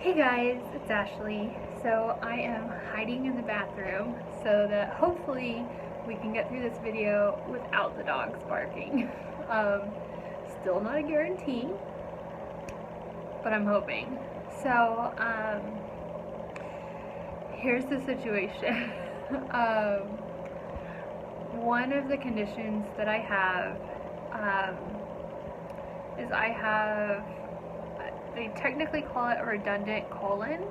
Hey guys, it's Ashley. So I am hiding in the bathroom so that hopefully we can get through this video without the dogs barking. Um, Still not a guarantee, but I'm hoping. So here's the situation. um, One of the conditions that I have is they technically call it a redundant colon,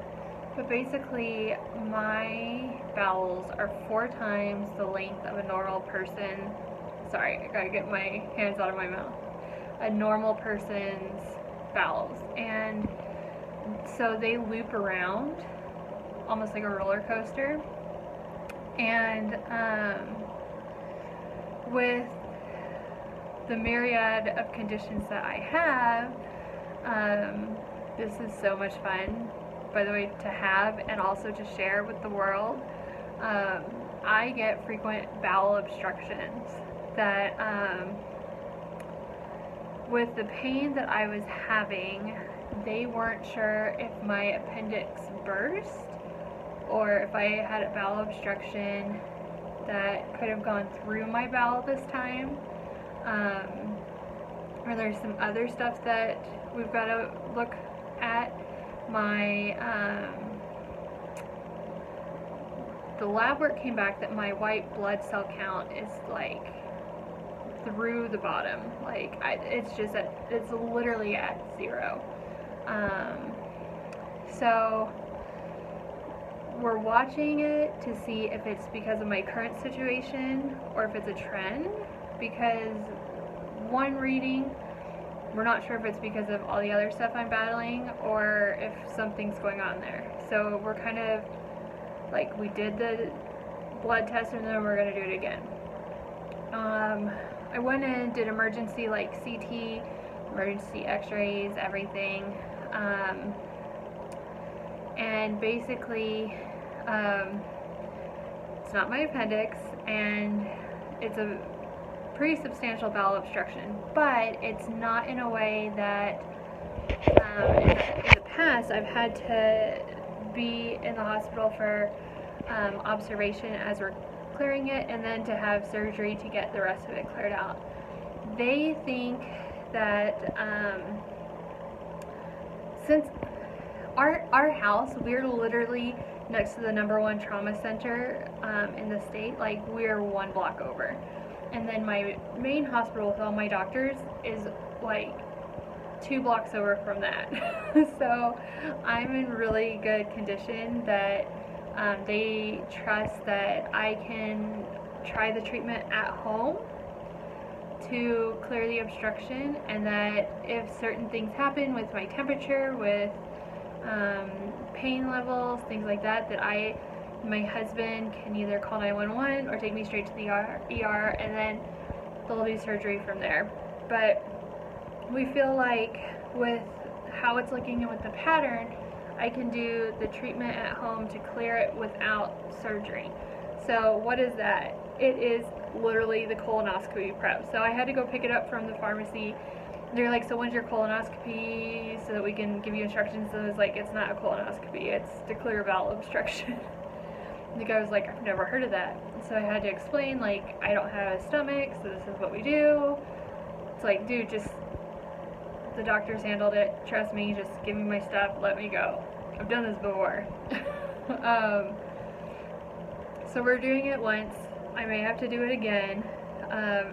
but basically my bowels are 4 times the length of a normal person. Sorry, I gotta get my hands out of my mouth. A normal person's bowels. And so they loop around almost like a roller coaster. And with the myriad of conditions that I have, this is so much fun, by the way, to have and also to share with the world. I get frequent bowel obstructions that, with the pain that I was having, they weren't sure if my appendix burst or if I had a bowel obstruction that could have gone through my bowel this time. Or there's some other stuff that we've got to look at. The lab work came back that my white blood cell count is like through the bottom. Like it's literally at 0. So we're watching it to see if it's because of my current situation or if it's a trend, because one reading, we're not sure if it's because of all the other stuff I'm battling or if something's going on there. So we're kind of like, we did the blood test and then we're going to do it again. I went in, did emergency like CT, emergency x-rays, everything. And basically, it's not my appendix, and it's a pretty substantial bowel obstruction, but it's not in a way that in the past I've had to be in the hospital for observation as we're clearing it, and then to have surgery to get the rest of it cleared out. They think that since our house, we're literally next to the #1 trauma center in the state, like we're 1 block over. And then my main hospital with all my doctors is like 2 blocks over from that. So I'm in really good condition that they trust that I can try the treatment at home to clear the obstruction, and that if certain things happen with my temperature, with pain levels, things like that, that my husband can either call 911 or take me straight to the ER, and then they'll do surgery from there. But we feel like with how it's looking and with the pattern, I can do the treatment at home to clear it without surgery. So what is that? It is literally the colonoscopy prep. So I had to go pick it up from the pharmacy. They're like, so when's your colonoscopy so that we can give you instructions? And I was like, it's not a colonoscopy, it's to clear bowel obstruction. The guy was like, I've never heard of that. So I had to explain, like, I don't have a stomach, so this is what we do. It's like, dude, just, the doctors handled it. Trust me, just give me my stuff, let me go. I've done this before. So we're doing it once. I may have to do it again.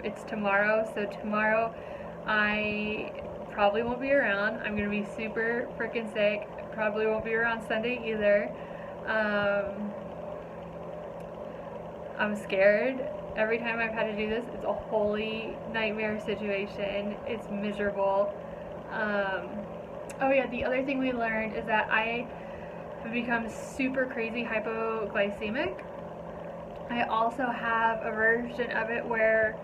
It's tomorrow, so tomorrow I probably won't be around. I'm going to be super freaking sick. Probably won't be around Sunday either. I'm scared. Every time I've had to do this, it's a holy nightmare situation. It's miserable. Oh yeah, the other thing we learned is that I have become super crazy hypoglycemic. I also have a version of it where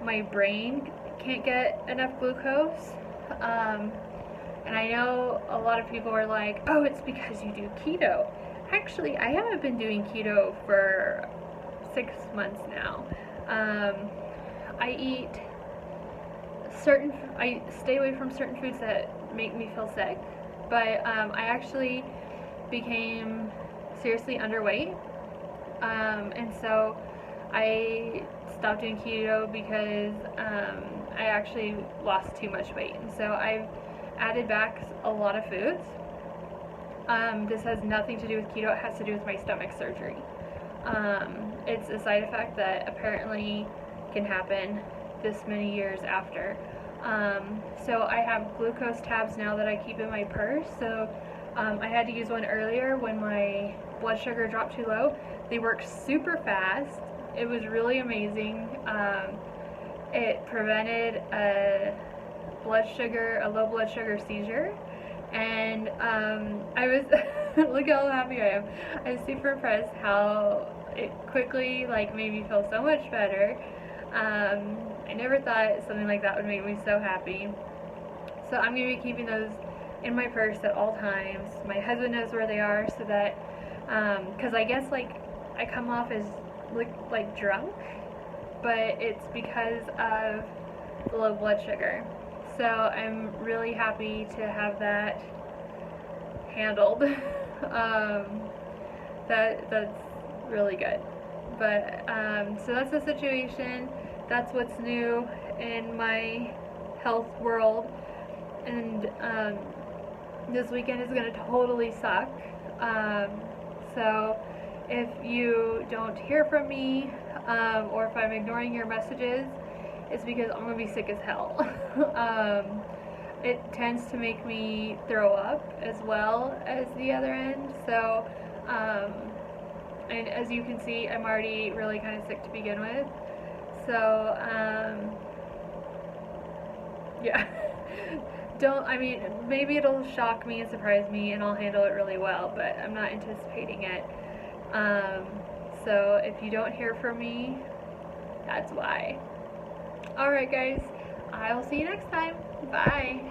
my brain can't get enough glucose. And I know a lot of people are like, oh, it's because you do keto. Actually, I haven't been doing keto for 6 months now. I stay away from certain foods that make me feel sick, but I actually became seriously underweight. And so I stopped doing keto because I actually lost too much weight. And so I've added back a lot of foods. This has nothing to do with keto, it has to do with my stomach surgery. It's a side effect that apparently can happen this many years after. So I have glucose tabs now that I keep in my purse. So I had to use one earlier when my blood sugar dropped too low. They work super fast. It was really amazing. It prevented a low blood sugar seizure. And I was, look how happy I am. I was super impressed how it quickly made me feel so much better. I never thought something like that would make me so happy. So I'm going to be keeping those in my purse at all times. My husband knows where they are so that, because I guess I come off as like drunk, but it's because of the low blood sugar. So I'm really happy to have that handled. That's really good. But so that's the situation. That's what's new in my health world. And this weekend is gonna totally suck. So if you don't hear from me, or if I'm ignoring your messages, it's because I'm gonna be sick as hell. It tends to make me throw up as well as the other end. So, and as you can see, I'm already really kind of sick to begin with. So, yeah. Maybe it'll shock me and surprise me and I'll handle it really well, but I'm not anticipating it. So if you don't hear from me, that's why. Alright guys, I will see you next time. Bye.